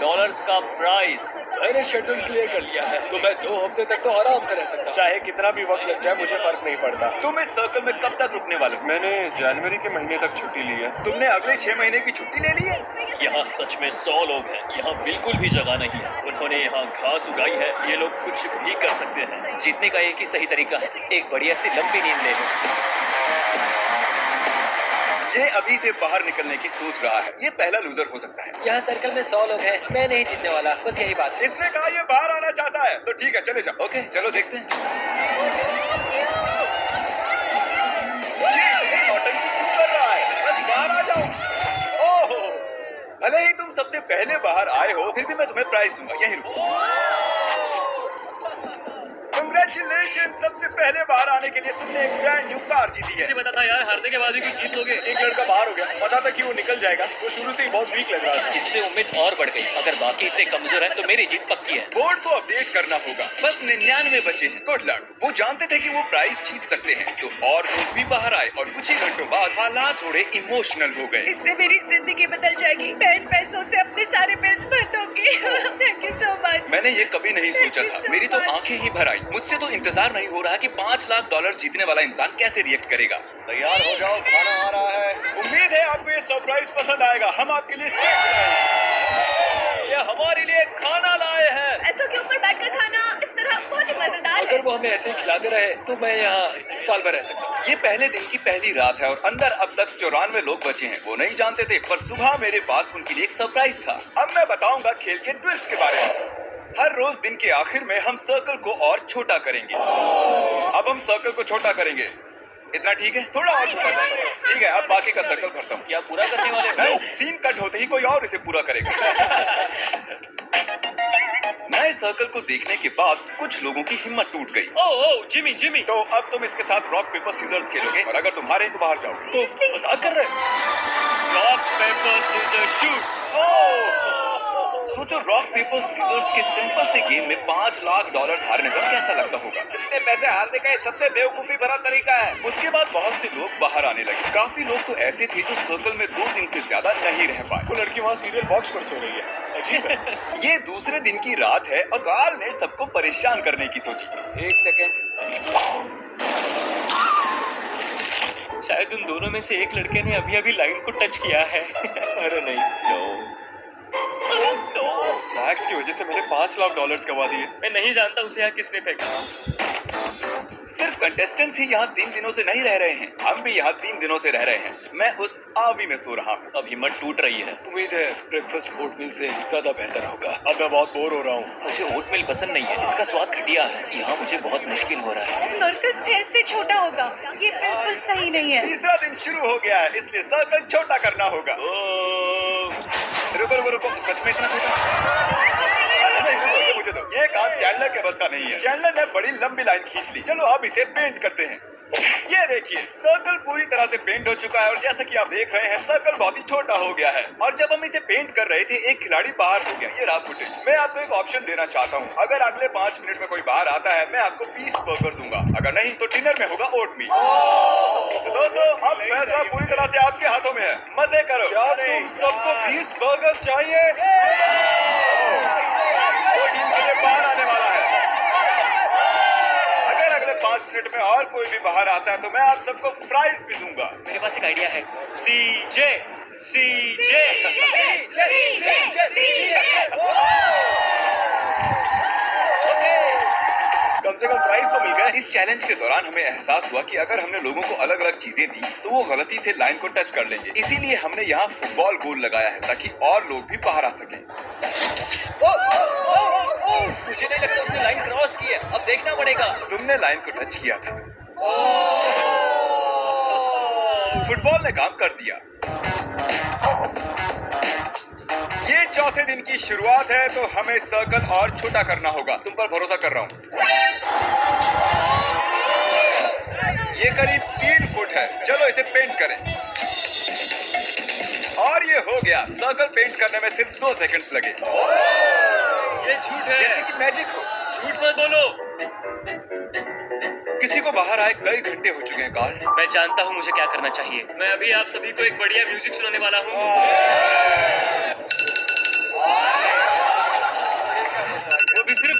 Dollars का price. मैंने schedule clear कर लिया है, तो मैं 2 हफ्ते तक तो आराम से रह सकता हूँ। चाहे कितना भी वक्त लग जाए मुझे फर्क नहीं पड़ता। तुम इस सर्कल में कब तक रुकने वाले हो? मैंने जनवरी के महीने तक छुट्टी ली है। तुमने अगले 6 महीने की छुट्टी ले ली है? यहाँ सच में 100 लोग हैं। यहाँ बिल्कुल भी जगह नहीं है। उन्होंने यहाँ घास उगाई है। ये लोग कुछ भी कर सकते हैं। जीतने का एक ही सही तरीका है, एक बढ़िया सी लंबी नींद ले लो। ये अभी से बाहर निकलने की सोच रहा है। ये पहला लूजर हो सकता है। यहाँ सर्कल में 100 लोग हैं, मैं नहीं जीतने वाला, बस यही बात है। इसने कहा ये बाहर आना चाहता है, तो ठीक है चले जाओ। ओके चलो देखते हैं। ये नौटंकी क्यों कर रहा है? बस बाहर आ जाओ। ओह, भले ही तुम सबसे पहले बाहर आए हो, फिर भी मैं तुम्हें प्राइज दूंगा। यहीं रुको। Congratulations! सबसे पहले बाहर आने के लिए तुमने एक ब्रांड न्यू कार जीती है। मुझे पता था यार, हारने के बाद ही कुछ जीत लोगे। एक लड़का बाहर हो गया, पता था कि वो निकल जाएगा। वो शुरू से ही बहुत वीक लग रहा था। इससे उम्मीद और बढ़ गई। अगर बाकी इतने कमजोर हैं तो मेरी जीत पक्की है। बोर्ड को अपडेट करना होगा। बस 99 बचे हैं। Good luck. वो जानते थे कि वो प्राइज जीत सकते हैं, तो और लोग भी बाहर आए और कुछ ही घंटों बाद हालात थोड़े इमोशनल हो गए। इससे मेरी जिंदगी बदल जाएगी। मैं इन पैसों से अपने सारे बिल्स भर दूंगी। Thank you so much. मैंने ये कभी नहीं सोचा था। मेरी तो आंखें ही भर आई। मुझसे तो इंतजार नहीं हो रहा कि $5 लाख जीतने वाला इंसान कैसे रिएक्ट करेगा। तैयार हो जाओ, खाना आ रहा है। उम्मीद है आपको ये सरप्राइज पसंद आएगा। हम आपके लिए स्नैक्स लाए हैं। ये हमारे लिए खाना लाए हैं। ऐसा के ऊपर बैठकर खाना इस तरह बहुत ही मजेदार अगर वो हमें ऐसे ही खिलाते रहे, तो मैं यहाँ साल भर रह सकता हूँ। ये पहले दिन की पहली रात है और अंदर अब तक 94 लोग बचे हैं। वो नहीं जानते थे, पर सुबह मेरे पास उनके लिए एक सरप्राइज था। अब मैं बताऊंगा खेल के ट्विस्ट के बारे में। हर रोज दिन के आखिर में हम सर्कल को और छोटा करेंगे। अब हम सर्कल को छोटा करेंगे। इतना ठीक है? थोड़ा और छोटा करेंगे। ठीक है, अब बाकी का सर्कल भरता हूँ। क्या पूरा करने वाले हो? नहीं, सीन कट होते ही कोई और इसे पूरा करेगा। नए सर्कल को देखने के बाद कुछ लोगों की हिम्मत टूट गई। ओह जिमी जिमी। तो अब तुम इसके साथ रॉक पेपर सीजर्स खेलोगे और अगर तुम हारे तो बाहर जाओ। तो मजाक कर रहे हो? Rock paper scissor shoot. सोचो, रॉक पेपर सीजर्स के सिंपल से गेम में $5 लाख हारने पर कैसा लगता होगा। इतने पैसे हारने का ये सबसे बेवकूफी भरा तरीका है। उसके बाद बहुत से लोग बाहर आने लगे। काफी लोग तो ऐसे थे जो सर्कल में 2 दिन से ज्यादा नहीं रह पाए। वो लड़की वहाँ सीरियल बॉक्स पर सो रही है। अजीब है। ये दूसरे दिन की रात है और कार्ल ने सबको परेशान करने की सोची। 1 सेकेंड। शायद उन दोनों में से एक लड़के ने अभी लाइन को टच किया है। अरे नहीं, स्नैक्स की वजह से मैंने $5 लाख गवा दिए। मैं नहीं जानता उसे यहाँ किसने फेंका। सिर्फ कंटेस्टेंट्स ही यहाँ 3 दिनों से नहीं रह रहे हैं। हम भी यहाँ 3 दिनों से रह रहे हैं। मैं उस आवी में सो रहा हूँ। अब हिम्मत टूट रही है। उम्मीद है ब्रेकफास्ट ओटमील से ज्यादा बेहतर होगा। अब मैं बहुत बोर हो रहा हूँ। मुझे ओटमील पसंद नहीं है, इसका स्वाद घटिया है। यहाँ मुझे बहुत मुश्किल हो रहा है। सर्कल फिर से छोटा होगा। ये बिल्कुल सही नहीं है। तीसरा दिन शुरू हो गया है, इसलिए सर्कल छोटा करना होगा। रुको रुको रुको, सच में इतना छोटा? नहीं, रुको, ये मुझे दो। ये काम चैंडलर के बस का नहीं है। चैंडलर ने बड़ी लंबी लाइन खींच ली। चलो अब इसे पेंट करते हैं। ये देखिए, सर्कल पूरी तरह से पेंट हो चुका है और जैसा कि आप देख रहे हैं, सर्कल बहुत ही छोटा हो गया है। और जब हम इसे पेंट कर रहे थे, एक खिलाड़ी बाहर हो गया। ये रहा फुटेज। मैं आपको एक ऑप्शन देना चाहता हूँ। अगर अगले 5 मिनट में कोई बाहर आता है, मैं आपको बीस्ट बर्गर दूंगा। अगर नहीं तो डिनर में होगा ओटमील। तो दोस्तों, अब फैसला पूरी तरह से आपके हाथों में है। मजे करो। क्या तुम सबको बीस्ट बर्गर चाहिए? वो टीम के लिए बाहर आने वाला है। अगर अगले 5 मिनट में और कोई भी बाहर आता है तो मैं आप सबको फ्राइज भी दूंगा। मेरे पास एक आइडिया है। सीजे सीजे। कम से कम प्राइज तो मिल गया। इस चैलेंज के दौरान हमें एहसास हुआ कि अगर हमने लोगों को अलग अलग चीजें दी तो वो गलती से लाइन को टच कर लेंगे। इसीलिए हमने यहाँ फुटबॉल गोल लगाया है ताकि और लोग भी बाहर आ सकें। मुझे नहीं लगता उसने लाइन क्रॉस की है। अब देखना पड़ेगा। तुमने लाइन को टच किया था। फुटबॉल ने काम कर दिया। ये चौथे दिन की शुरुआत है, तो हमें सर्कल और छोटा करना होगा। तुम पर भरोसा कर रहा हूँ। ये करीब 3 फुट है। चलो इसे पेंट करें। और ये हो गया। सर्कल पेंट करने में सिर्फ 2 सेकंड्स लगे। ये झूठ है। जैसे कि मैजिक हो। झूठ मत बोलो। किसी को बाहर आए कई घंटे हो चुके हैं कार्ल। मैं जानता हूँ मुझे क्या करना चाहिए। मैं अभी आप सभी को एक बढ़िया म्यूजिक सुनाने वाला हूँ।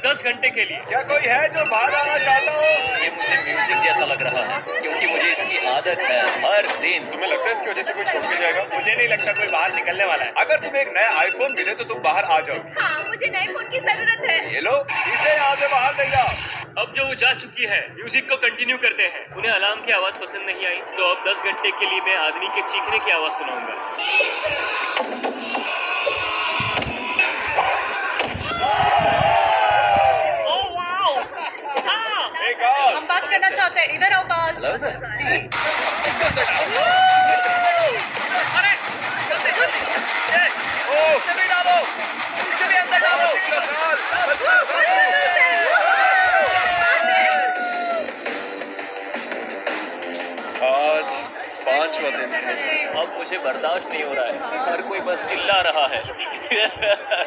10 घंटे के लिए। क्या कोई है जो बाहर आना चाहता हो? ये मुझे म्यूजिक जैसा लग रहा है क्योंकि मुझे इसकी आदत है हर दिन। तुम्हें लगता है इसकी वजह से कोई छोड़ के जाएगा? मुझे नहीं लगता कोई बाहर निकलने वाला है। अगर तुम्हें एक नया आईफोन मिले तो तुम बाहर आ जाओ। हाँ, मुझे नए फोन की जरूरत है। ये लो, इसे यहाँ से बाहर ले जाओ। अब जो वो जा चुकी है, म्यूजिक को कंटिन्यू करते हैं। उन्हें अलार्म की आवाज पसंद नहीं आई, तो अब 10 घंटे के लिए मैं आदमी के चीखने की आवाज सुनाऊंगा। हम बात करना चाहते हैं, इधर आओ बाल। आज 5वां दिन है। अब मुझे बर्दाश्त नहीं हो रहा है, हर कोई बस चिल्ला रहा है।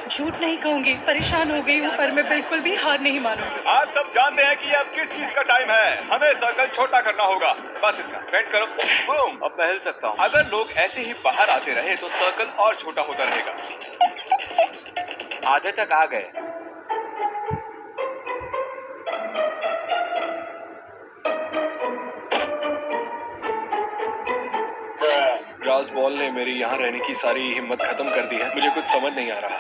झूठ नहीं कहूंगी, परेशान हो गई हूँ, पर मैं बिल्कुल भी हार नहीं मानूंगी। आप सब जानते हैं कि अब किस चीज का टाइम है। हमें सर्कल छोटा करना होगा। बस इतना। बेंड करो। बूम। अब मैं हिल सकता हूँ। अगर लोग ऐसे ही बाहर आते रहे तो सर्कल और छोटा होता रहेगा। आधे तक आ गए। ग्रास बॉल ने मेरी यहाँ रहने की सारी हिम्मत खत्म कर दी है। मुझे कुछ समझ नहीं आ रहा।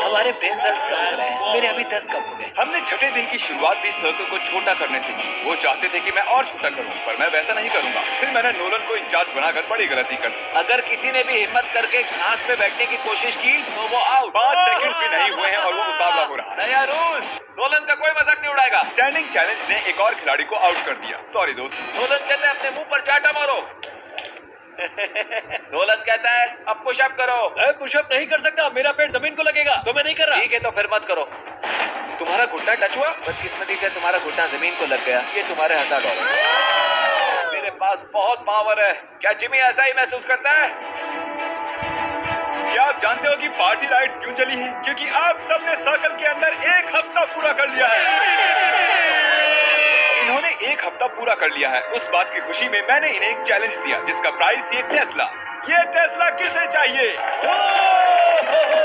हमारे ब्रेन सेल्स कम हो गए हैं। मेरे अभी 10 कम हो गए। हमने छठे दिन की शुरुआत भी सर्कल को छोटा करने से की। वो चाहते थे कि मैं और छोटा करूं, पर मैं वैसा नहीं करूंगा। फिर मैंने नोलन को इंचार्ज बनाकर बड़ी गलती कर दी। अगर किसी ने भी हिम्मत करके घास पे बैठने की कोशिश की तो वो आउट। 5 सेकंड्स भी नहीं हुए हैं और वो मुकाबला हो रहा है। नया रूल, नोलन का कोई मजाक नहीं उड़ाएगा। स्टैंडिंग चैलेंज ने एक और खिलाड़ी को आउट कर दिया। सॉरी दोस्त। नोलन कहता है अपने मुंह पर चाटा मारो। नोलन कहता है अब पुशअप करो। मैं पुशअप नहीं कर सकता, मेरा पेट जमीन को लगेगा, तो मैं नहीं कर रहा। ठीक है, तो फिर मत करो। तुम्हारा घुटना टच हुआ? बदकिस्मती से तुम्हारा घुटना जमीन को लग गया। ये तुम्हारे $1000। मेरे पास बहुत पावर है। क्या जिमी ऐसा ही महसूस करता है? क्या आप जानते हो कि पार्टी लाइट्स क्यों चली हैं? क्योंकि आप सबने सर्कल के अंदर 1 हफ्ता पूरा कर लिया है। इन्होंने 1 हफ्ता पूरा कर लिया है। उस बात की खुशी में मैंने इन्हें एक चैलेंज दिया जिसका प्राइस थी एक टेस्ला। ये टेस्ला किसे चाहिए?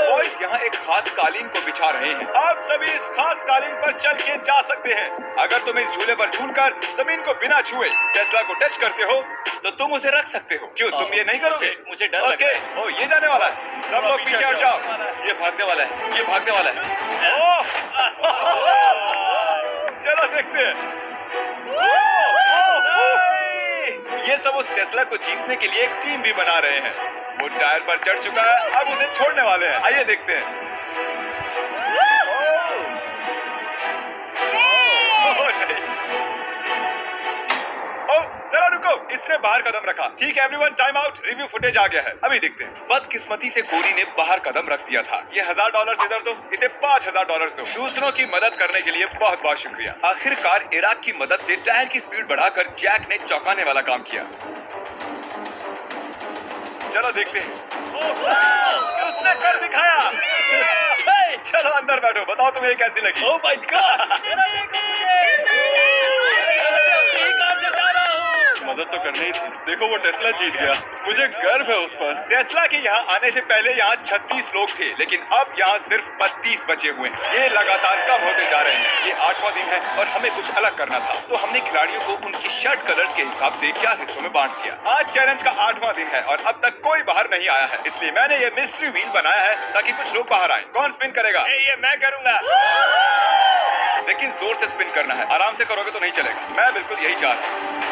बॉयज यहाँ एक खास कालीन को बिछा रहे हैं। आप सभी इस खास कालीन पर चल के जा सकते हैं। अगर तुम इस झूले पर झूलकर जमीन को बिना छुए टेस्ला को टच करते हो तो तुम उसे रख सकते हो। क्यों तुम ये नहीं करोगे? मुझे डर लग रहा है। ओ, ये जाने वाला है। सब लोग पीछे हट जाओ। ये भागने वाला है। ये भागने वाला है। चलो देखते हैं। ये सब उस टेस्ला को जीतने के लिए एक टीम भी बना रहे हैं। वो टायर पर चढ़ चुका है, अब उसे छोड़ने वाले हैं। आइए देखते हैं। ओह नहीं। ओह, जरा रुको, इसने बाहर कदम रखा। ठीक है everyone, time out. Review footage आ गया है, अभी देखते हैं। बदकिस्मती से कोरी ने बाहर कदम रख दिया था। ये $1000 इधर दो, इसे $5000 दो। दूसरों की मदद करने के लिए बहुत बहुत शुक्रिया। आखिरकार इराक की मदद से टायर की स्पीड बढ़ाकर जैक ने चौंकाने वाला काम किया। चलो देखते हैं। उसने कर दिखाया। चलो अंदर बैठो, बताओ तुम्हें कैसी लगी? Oh my God! मदद तो करनी ही थी। देखो वो टेस्ला जीत गया। मुझे गर्व है उस पर। टेस्ला के यहाँ आने से पहले यहाँ 36 लोग थे, लेकिन अब यहाँ सिर्फ 32 बचे हुए हैं। ये लगातार कम होते जा रहे हैं। ये 8वां दिन है और हमें कुछ अलग करना था, तो हमने खिलाड़ियों को उनकी शर्ट कलर्स के हिसाब से 4 हिस्सों में बांट दिया। आज चैलेंज का 8वां दिन है और अब तक कोई बाहर नहीं आया है, इसलिए मैंने ये मिस्ट्री व्हील बनाया है ताकि कुछ लोग बाहर आए। कौन स्पिन करेगा? ये मैं करूंगा। लेकिन जोर से स्पिन करना है। आराम से करोगे तो नहीं चलेगा। मैं बिल्कुल यही चाह रहा हूँ।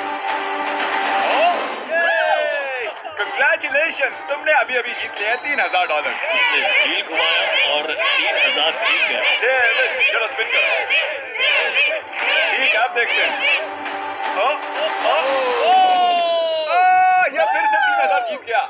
कंग्रेचुलेशंस, तुमने अभी अभी जीत लिया है $3000। व्हील घुमाया और 3000 जीत गया। चलो स्पिन करो। ठीक है, अब देखते हैं। ये फिर से 3000 जीत गया।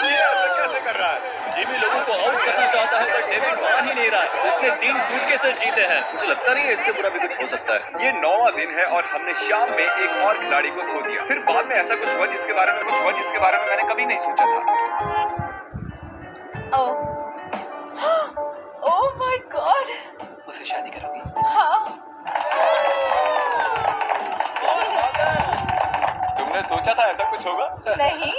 ये ऐसा कैसे कर रहा है? जिमी लोगों को आउट करना चाहता है पर डेविड मान ही नहीं रहा है। उसने 3 सूटकेसेस जीते हैं। मुझे लगता नहीं है इससे बुरा भी कुछ हो सकता है। ये 9वां दिन है और हमने शाम में एक और खिलाड़ी को खो दिया। फिर बाद में ऐसा कुछ हुआ जिसके बारे में मैंने कभी नहीं सोचा था। Oh my God! उसे शादी करोगी? हाँ। तुमने सोचा था ऐसा कुछ होगा? नहीं।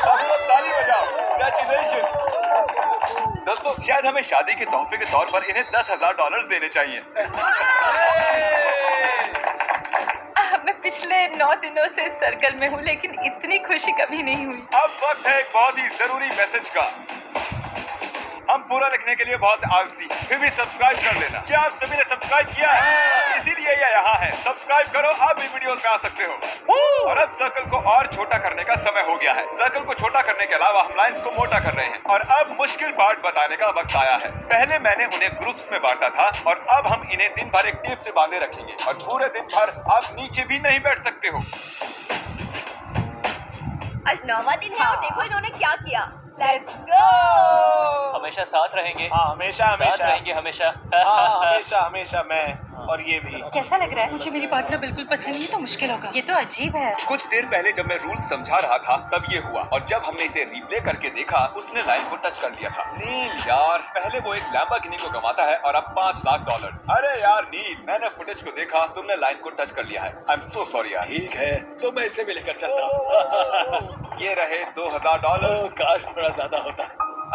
सब लोग ताली बजाओ। Congratulations! शायद हमें शादी के तोहफे के तौर पर इन्हें $10,000 देने चाहिए। मैं पिछले 9 दिनों से इस सर्कल में हूँ, लेकिन इतनी खुशी कभी नहीं हुई। अब वक्त है एक बहुत ही जरूरी मैसेज का। हम पूरा लिखने के लिए बहुत आलसी, फिर भी सब्सक्राइब कर लेना। क्या आप सभी ने सब्सक्राइब किया है? इसीलिए यह यहाँ है। सब्सक्राइब करो, आप भी वीडियोस में आ सकते हो। और अब सर्कल को और छोटा करने का समय हो गया है। सर्कल को छोटा करने के अलावा हम लाइंस को मोटा कर रहे हैं। और अब मुश्किल पार्ट बताने का वक्त आया है। पहले मैंने उन्हें ग्रुप्स में बांटा था और अब हम इन्हें दिन भर एक टेप से बांधे रखेंगे और पूरे दिन भर आप नीचे भी नहीं बैठ सकते हो। आज 9वां दिन है और देखो इन्होंने क्या किया। Let's go. हमेशा साथ रहेंगे। हाँ हमेशा साथ हमेशा रहेंगे हमेशा। हाँ हमेशा हमेशा मैं और ये भी। कैसा लग रहा है? मुझे मेरी पार्टनर बिल्कुल पसंद नहीं है तो मुश्किल होगा। ये तो अजीब है। कुछ देर पहले जब मैं रूल समझा रहा था तब ये हुआ और जब हमने इसे रिप्ले करके देखा उसने लाइन को टच कर लिया था। नील यार, पहले वो एक लैम्बोर्गिनी को गंवाता है और अब $5,00,000। अरे यार नील, मैंने फुटेज को देखा, तुमने लाइन को टच कर लिया है। आई एम सो सॉरी यार। ठीक है, तो मैं इसे भी लेकर चलता हूँ। ये रहे $2,000। काश थोड़ा ज्यादा होता।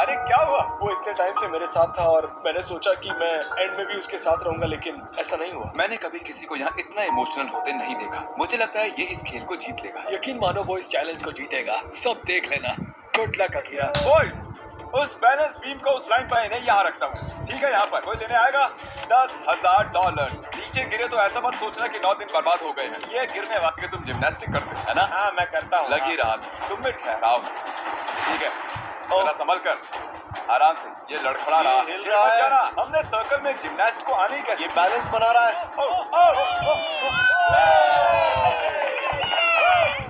अरे क्या हुआ? वो इतने टाइम से मेरे साथ था और मैंने सोचा कि मैं एंड में भी उसके साथ रहूंगा, लेकिन ऐसा नहीं हुआ। मैंने कभी किसी को यहाँ इतना इमोशनल होते नहीं देखा। मुझे लगता है ये इस खेल को जीत लेगा। यकीन मानो वो इस चैलेंज को जीतेगा। सब देख लेना। Good luck Akira. बॉयज, उस बैलेंस बीम को उस लाइन पर इन्हें यहाँ रखता हूँ। ठीक है, यहाँ पर कोई लेने आएगा? $10,000। नीचे गिरे तो ऐसा मत सोचना कि 9 दिन बर्बाद हो गए हैं। ये गिरने वाले तुम जिम्नास्टिक करते है ना? हाँ मैं करता हूँ। लगी रहा तुम में ठहराव। ठीक है, जरा संभल कर, आराम से। ये लड़खड़ा रहा है, हिल रहा है। जाना। हमने सर्कल में जिम्नास्ट को आने कैसे? ये बैलेंस बना रहा है।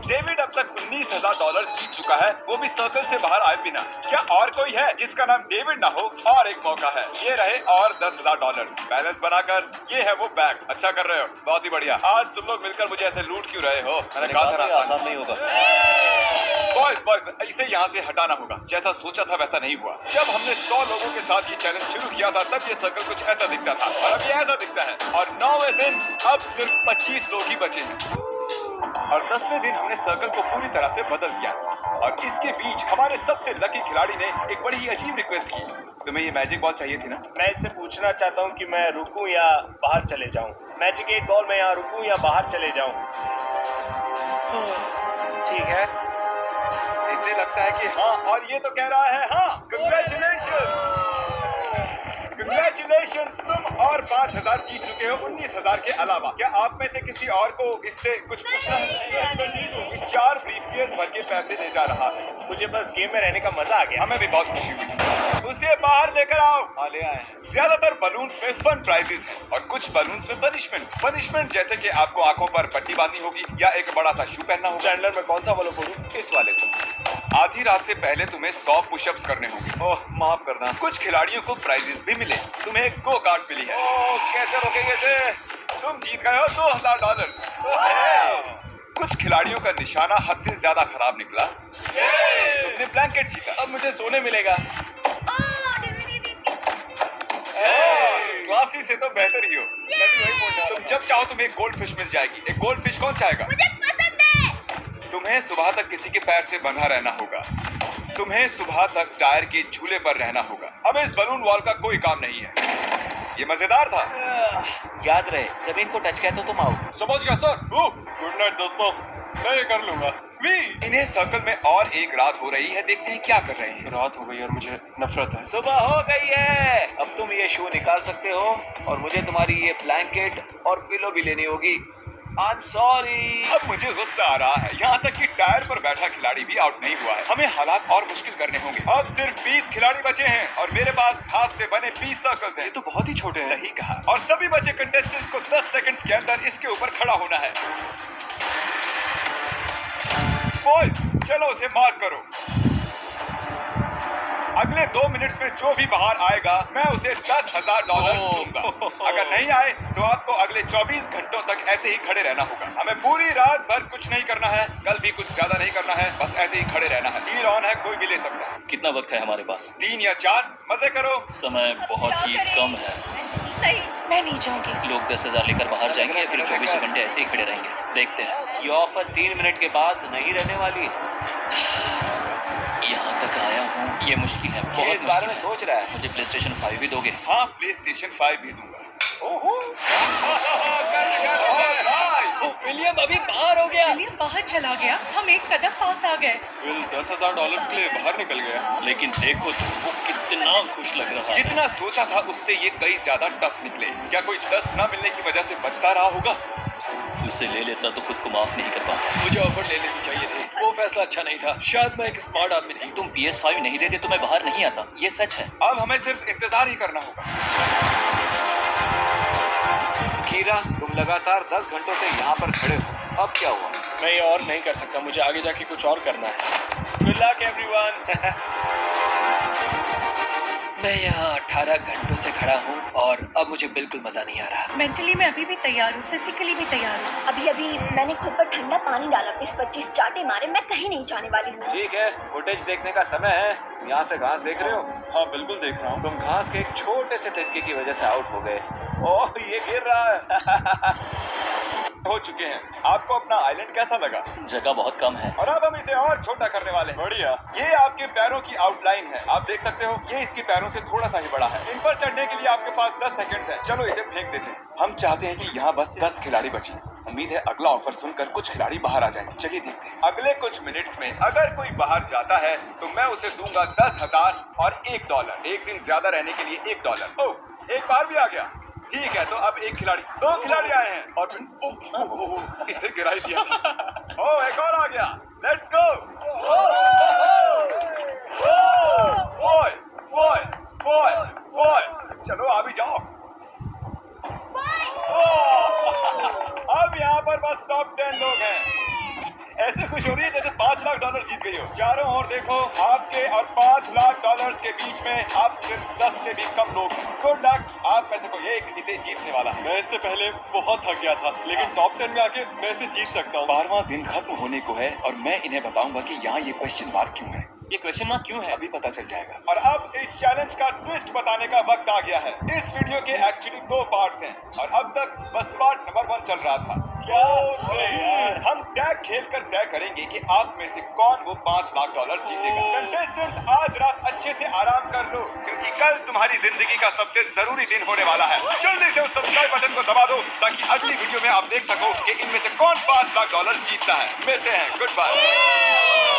डेविड अब तक $19,000 जीत चुका है, वो भी सर्कल से बाहर आए बिना। क्या और कोई है जिसका नाम डेविड ना हो? और एक मौका है। ये रहे और $10,000 बैलेंस बनाकर। ये है वो बैग। अच्छा कर रहे हो, बहुत ही बढ़िया। आज तुम लोग मिलकर मुझे ऐसे लूट क्यों रहे हो? मैंने कहा था आसान नहीं होगा। बॉयज, इसे यहाँ से हटाना होगा। जैसा सोचा था वैसा नहीं हुआ। जब हमने 100 लोगों के साथ ये चैलेंज शुरू किया था तब ये सर्कल कुछ ऐसा दिखता था और अब ये ऐसा दिखता है। और 9वें दिन अब सिर्फ 25 लोग ही बचे हैं और 10वें दिन हमने सर्कल को पूरी तरह से बदल दिया। और इसके बीच हमारे सबसे लकी खिलाड़ी ने एक बड़ी ही अजीब रिक्वेस्ट की। तुम्हें ये मैजिक बॉल चाहिए थी ना? मैं इससे पूछना चाहता हूँ कि मैं रुकूं या बाहर चले जाऊँ। मैजिक 8 बॉल में यहाँ रुकूं या बाहर चले जाऊँ? ठीक है, इसे लगता है कि हाँ, और ये तो कह रहा है हाँ। Congratulations, तुम और 5,000 जीत चुके हो 19,000 के अलावा। क्या आप में से किसी और को इससे कुछ पूछना है? 4 ब्रीफकेस भर के पैसे ले जा रहा है। मुझे बस गेम में रहने का मजा आ गया। हमें भी बहुत खुशी हुई। उसे बाहर लेकर आओ। हाँ, ले आए हैं। ज्यादातर बलून्स में फन प्राइजेस हैं और कुछ बलून्स में पनिशमेंट जैसे कि आपको आंखों पर पट्टी बांधनी होगी या एक बड़ा सा शू पहनना होगा। चैंडलर में कौन सा वाला फोड़ूं? इस वाले को। आधी रात से पहले तुम्हें 100 पुशअप्स करने होंगे। ओह माफ करना। कुछ खिलाड़ियों को प्राइजेस भी मिले। तुम्हें एक गो कार्ड मिली है। ओह कैसे रोकेंगे इसे? तुम जीत गए हो $2,000। कुछ खिलाड़ियों का निशाना हद से ज्यादा खराब निकला। तुमने ब्लैंकेट जीता। अब मुझे सोने मिलेगा। क्लासी से तो बेहतर ही हो। मैं भी वही बोल रहा था। तुम जब चाहो तुम्हें एक गोल्ड फिश मिल जाएगी। एक गोल्ड फिश कौन चाहेगा? मुझे पसंद है। तुम्हें सुबह तक किसी के पैर से बंधा रहना होगा। तुम्हें सुबह तक टायर के झूले पर रहना होगा। अब इस बलून वॉल का कोई काम नहीं है। ये मजेदार था। याद रहे, जमीन को टच किया तो तुम आओ। समझ गया सर। गुड नाइट दोस्तों, मैं ये कर लूंगा। इन्हें सर्कल में और एक रात हो रही है। देखते हैं क्या कर रहे हैं। रात हो गई और मुझे नफरत है। सुबह हो गई है। अब तुम ये शू निकाल सकते हो और मुझे तुम्हारी ये ब्लैंकेट और पिलो भी लेनी होगी। I am sorry. अब मुझे गुस्सा आ रहा है। यहाँ तक कि टायर पर बैठा खिलाड़ी भी आउट नहीं हुआ है। हमें हालात और मुश्किल करने होंगे। अब सिर्फ 20 खिलाड़ी बचे हैं और मेरे पास घास से बने 20 सर्कल्स हैं। ये तो बहुत ही छोटे हैं। सही कहा। और सभी बचे कंटेस्टेंट्स को 10 सेकंड्स के अंदर इसके ऊपर खड़ा होना है। बॉयज, चलो उसे मार्क करो। अगले 2 मिनट्स में जो भी बाहर आएगा मैं उसे $10,000 दूंगा। अगर नहीं आए तो आपको अगले 24 घंटों तक ऐसे ही खड़े रहना होगा। हमें पूरी रात भर कुछ नहीं करना है, कल भी कुछ ज्यादा नहीं करना है, बस ऐसे ही खड़े रहना है। डील ऑन है, कोई भी ले सकता है। कितना वक्त है हमारे पास? 3 या 4। मजे करो। समय बहुत ही कम है। नहीं, मैं नहीं जाऊंगी। लोग 10,000 लेकर बाहर जाएंगे या फिर 24 घंटे ऐसे ही खड़े रहेंगे। देखते हैं। ये ऑफर 3 मिनट के बाद नहीं रहने वाली। यहाँ तक आया हूँ हूँ। ये मुश्किल है, ये बहुत इस बारे में मुश्किल है। सोच रहा है। मुझे PlayStation 5 भी दोगे? हाँ, PlayStation 5 भी दूंगा। ओहो कर लिया भाई। विलियम अभी बाहर हो गया। विलियम बाहर चला गया, हम एक कदम पास आ गए। विल $10,000 के लिए बाहर निकल गया। लेकिन देखो तो वो कितना खुश लग रहा है। जितना सोचा था उससे ये कई ज्यादा टफ निकले। क्या कोई 10 ना मिलने की वजह से बचता रहा होगा? उसे ले लेता तो खुद को माफ नहीं कर पाता। मुझे ऑफर ले लेनी चाहिए थी, वो फैसला अच्छा नहीं था। शायद मैं एक स्मार्ट आदमी नहीं। तुम PS5 नहीं देते तो मैं बाहर नहीं आता, ये सच है। अब हमें सिर्फ इंतजार ही करना होगा। कीरा, तुम लगातार 10 घंटों से यहाँ पर खड़े हो, अब क्या हुआ? मैं ये और नहीं कर सकता, मुझे आगे जाके कुछ और करना है। Good luck everyone. मैं यहाँ 18 घंटों से खड़ा हूँ और अब मुझे बिल्कुल मजा नहीं आ रहा। मेंटली मैं अभी भी तैयार हूँ, फिजिकली भी तैयार हूँ। अभी अभी मैंने खुद पर ठंडा पानी डाला, 20-25 चाटे मारे, मैं कहीं नहीं जाने वाली हूँ। ठीक है, फुटेज देखने का समय है। यहाँ से घास देख रहे हो? हाँ बिल्कुल देख रहा हूँ। तुम घास के एक छोटे से तिनके की वजह से आउट हो गए। ओह, ये गिर रहा है। हो चुके हैं। आपको अपना आइलैंड कैसा लगा? जगह बहुत कम है। और अब हम इसे और छोटा करने वाले हैं। बढ़िया। ये आपके पैरों की आउटलाइन है, आप देख सकते हो ये इसके पैरों से थोड़ा सा ही बड़ा है। इन पर चढ़ने के लिए आपके पास 10 सेकंड्स हैं। चलो इसे फेंक देते हैं। हम चाहते हैं कि यहाँ बस 10 खिलाड़ी बचे। उम्मीद है अगला ऑफर सुनकर कुछ खिलाड़ी बाहर आ जाएंगे। चलिए देखते हैं। अगले कुछ मिनट्स में अगर कोई बाहर जाता है तो मैं उसे दूंगा 10,000 और $1। एक दिन ज्यादा रहने के लिए $1। ओह, एक बार भी आ गया। ठीक है, तो अब एक खिलाड़ी, 2 खिलाड़ी आए हैं और फिर इसे गिरा ही दिया था। ओह, एक और आ गया। Let's go. चलो आ भी जाओ। अब यहाँ पर बस टॉप 10 लोग हैं। ऐसे खुश हो रही है जैसे $5 लाख जीत गई हो। चारों ओर देखो, आपके और $5 लाख के बीच में आप सिर्फ 10 से भी कम लोग हैं। गुड लक, आप में से कोई एक इसे जीतने वाला है। मैं इससे पहले बहुत थक गया था, लेकिन टॉप 10 में आके मैं इसे जीत सकता हूँ। 12वां दिन खत्म होने को है और मैं इन्हें बताऊंगा कि यहाँ ये क्वेश्चन मार्क क्यों है। ये क्वेश्चन मार्क क्यों है? अभी पता चल जाएगा। और अब इस चैलेंज का ट्विस्ट बताने का वक्त आ गया है। इस वीडियो के एक्चुअली 2 पार्ट्स हैं और अब तक बस पार्ट नंबर 1 चल रहा था। क्या यार, हम टैग खेलकर तय करेंगे कि आप में से कौन वो $5 लाख जीतेगा। कंटेस्टेंट्स, आज रात अच्छे से आराम कर लो क्योंकि कल तुम्हारी जिंदगी का सबसे जरूरी दिन होने वाला है। जल्दी से उस सब्सक्राइब बटन को दबा दो ताकि अगली वीडियो में आप देख सको कि इनमें से कौन $5 लाख जीतता है। मिलते हैं, गुड बाय।